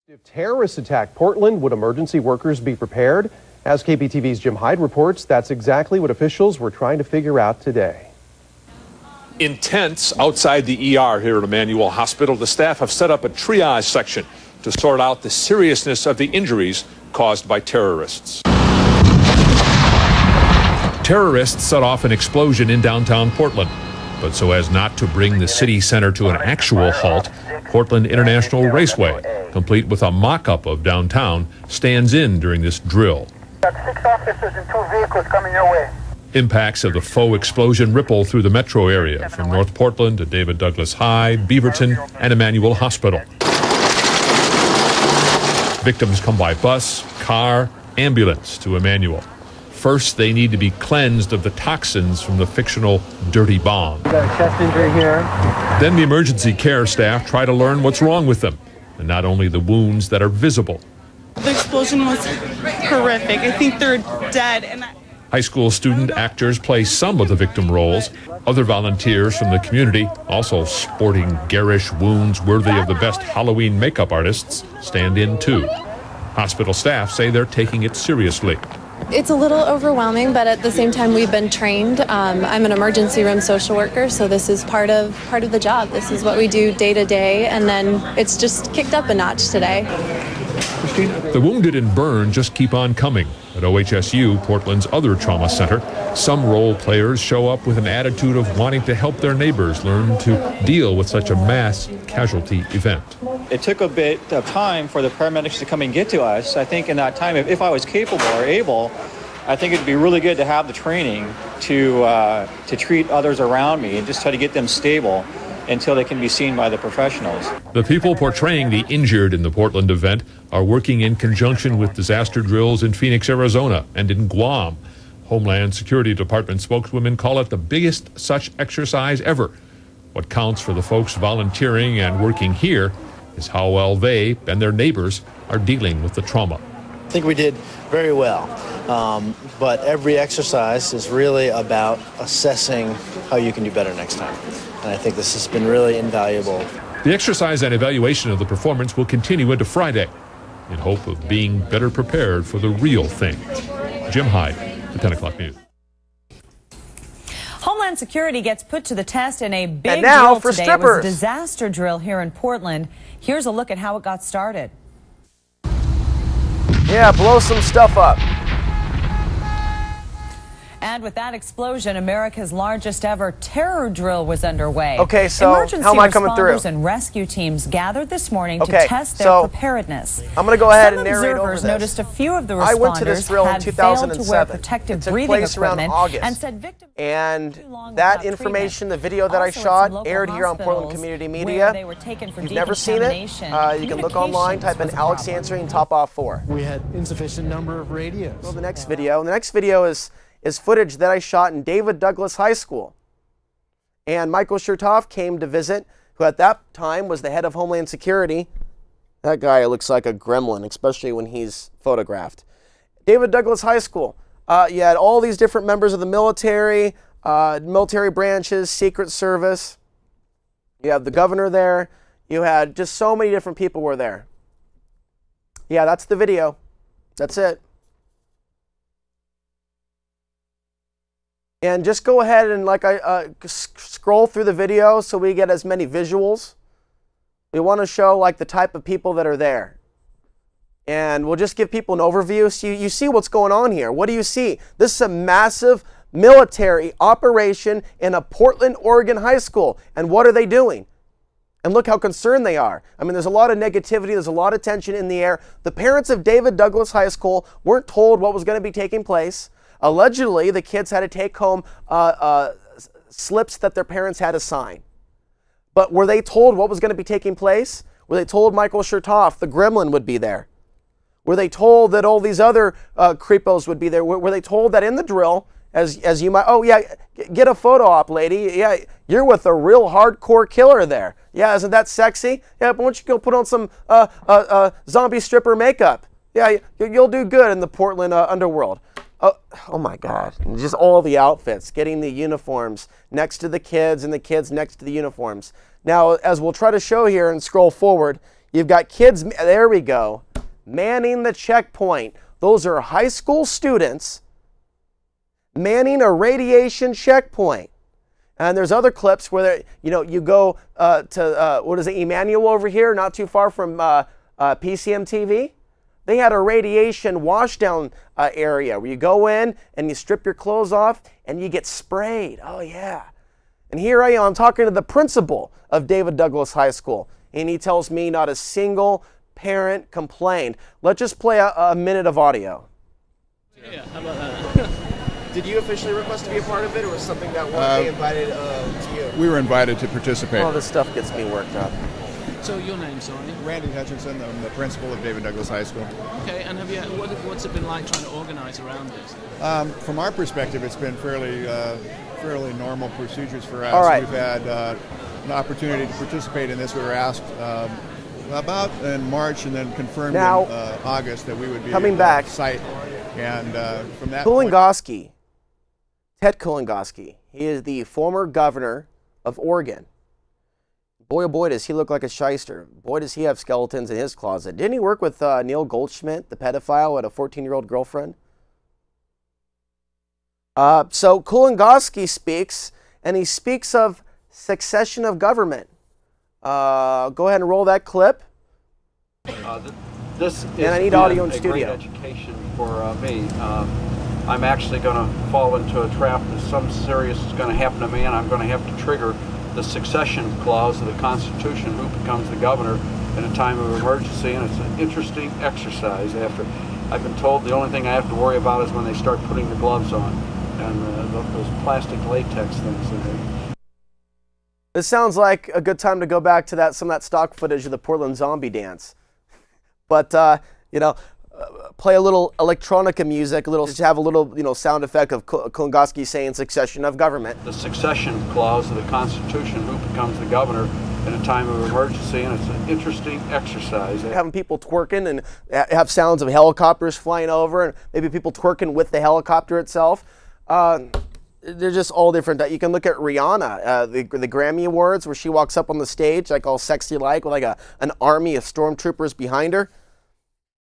If terrorists attack Portland, would emergency workers be prepared? As KPTV's Jim Hyde reports, that's exactly what officials were trying to figure out today. In tents outside the ER here at Emmanuel Hospital, the staff have set up a triage section to sort out the seriousness of the injuries caused by terrorists. Terrorists set off an explosion in downtown Portland. But so as not to bring the city center to an actual halt, Portland International Raceway, complete with a mock-up of downtown, stands in during this drill. Got 6 officers and 2 vehicles coming your way. Impacts of the faux explosion ripple through the metro area, from North Portland to David Douglas High, Beaverton, and Emmanuel Hospital. Victims come by bus, car, ambulance to Emmanuel. First, they need to be cleansed of the toxins from the fictional dirty bomb. Got a chest injury here. Then the emergency care staff try to learn what's wrong with them, and not only the wounds that are visible. The explosion was horrific. I think they're dead. High school student actors play some of the victim roles. Other volunteers from the community, also sporting garish wounds worthy of the best Halloween makeup artists, stand in too. Hospital staff say they're taking it seriously. It's a little overwhelming, but at the same time we've been trained. I'm an emergency room social worker, so this is part of the job. This is what we do day to day, and then it's just kicked up a notch today. The wounded and burned just keep on coming. At OHSU, Portland's other trauma center, some role players show up with an attitude of wanting to help their neighbors learn to deal with such a mass casualty event. It took a bit of time for the paramedics to come and get to us. I think in that time, if I was capable or able, I think it'd be really good to have the training to treat others around me and just try to get them stable until they can be seen by the professionals. The people portraying the injured in the Portland event are working in conjunction with disaster drills in Phoenix, Arizona, and in Guam. Homeland Security Department spokeswomen call it the biggest such exercise ever. What counts for the folks volunteering and working here is how well they and their neighbors are dealing with the trauma. I think we did very well, but every exercise is really about assessing how you can do better next time. And I think this has been really invaluable. The exercise and evaluation of the performance will continue into Friday in hope of being better prepared for the real thing. Jim Hyde, the 10 o'clock news. Homeland Security gets put to the test in a big And now drill for today. strippers. It was a disaster drill here in Portland. Here's a look at how it got started. Yeah, blow some stuff up. And with that explosion, America's largest ever terror drill was underway. Okay, so Emergency how am I coming through? responders and rescue teams gathered this morning Okay, to test their so preparedness. I'm going to go ahead Some and narrate over observers this. noticed a few of the I went to this responders drill in had failed to wear 2007. protective It took breathing place around equipment August. and said victims And too long that without information, treatment. the video that I Also, at shot, some local aired here on Portland hospitals Community where Media. they were taken for If you've never seen it, you can look online, type in Alex answering Topoff 4. We had insufficient number of radios. Well, the next video. And the next video is footage that I shot in David Douglas High School. And Michael Chertoff came to visit, who at that time was the head of Homeland Security. That guy looks like a gremlin, especially when he's photographed. David Douglas High School. You had all these different members of the military, military branches, Secret Service. You have the governor there. You had just so many different people were there. Yeah, that's the video. That's it. And just go ahead and scroll through the video so we get as many visuals. We want to show the type of people that are there. And we'll just give people an overview so you see what's going on here. What do you see? This is a massive military operation in a Portland, Oregon high school. And what are they doing? And look how concerned they are. I mean, there's a lot of negativity. There's a lot of tension in the air. The parents of David Douglas High School weren't told what was going to be taking place. Allegedly, the kids had to take home slips that their parents had to sign. But were they told what was going to be taking place? Were they told Michael Chertoff, the gremlin, would be there? Were they told that all these other creepos would be there? Were they told that in the drill, as you might, oh yeah, get a photo op, lady. Yeah, you're with a real hardcore killer there. Yeah, isn't that sexy? Yeah, but why don't you go put on some zombie stripper makeup? Yeah, you'll do good in the Portland underworld. Oh my God, and just all the outfits, getting the uniforms next to the kids and the kids next to the uniforms. Now, as we'll try to show here and scroll forward, You've got kids, there we go, manning the checkpoint. Those are high school students manning a radiation checkpoint. And there's other clips where, you go to, what is it, Emmanuel over here, not too far from PCM TV. They had a radiation washdown area where you go in and you strip your clothes off and you get sprayed. Oh, yeah. And here I am, I'm talking to the principal of David Douglas High School, and he tells me not a single parent complained. Let's just play a minute of audio. Yeah, how about that? Did you officially request to be a part of it, or was something that they invited to you? We were invited to participate. Oh, this stuff gets me worked up. So your name, sorry? Randy Hutchinson, I'm the principal of David Douglas High School. Okay, and what's it been like trying to organize around this? From our perspective, it's been fairly normal procedures for us. All right. We've had an opportunity to participate in this. We were asked about in March and then confirmed now, in August that we would be coming back. Site. And from that Kulongoski, Ted Kulongoski, he is the former governor of Oregon. Boy, oh boy, does he look like a shyster. Boy, does he have skeletons in his closet. Didn't he work with Neil Goldschmidt, the pedophile, with a 14-year-old girlfriend? So Kulongoski speaks, and he speaks of succession of government. Go ahead and roll that clip. This and I need audio in a studio. Great education for me. I'm actually going to fall into a trap that something serious is going to happen to me, and I'm going to have to trigger the succession clause of the Constitution, who becomes the governor in a time of emergency, and it's an interesting exercise. After I've been told the only thing I have to worry about is when they start putting the gloves on and those plastic latex things in there. This sounds like a good time to go back to some of that stock footage of the Portland zombie dance. But, play a little electronica music, just have a little, sound effect of Kulongoski saying succession of government. The succession clause of the Constitution, who becomes the governor in a time of emergency, and it's an interesting exercise. Having people twerking and have sounds of helicopters flying over, and maybe people twerking with the helicopter itself. They're just all different. You can look at Rihanna, the Grammy Awards, where she walks up on the stage like all sexy-like with like an army of stormtroopers behind her.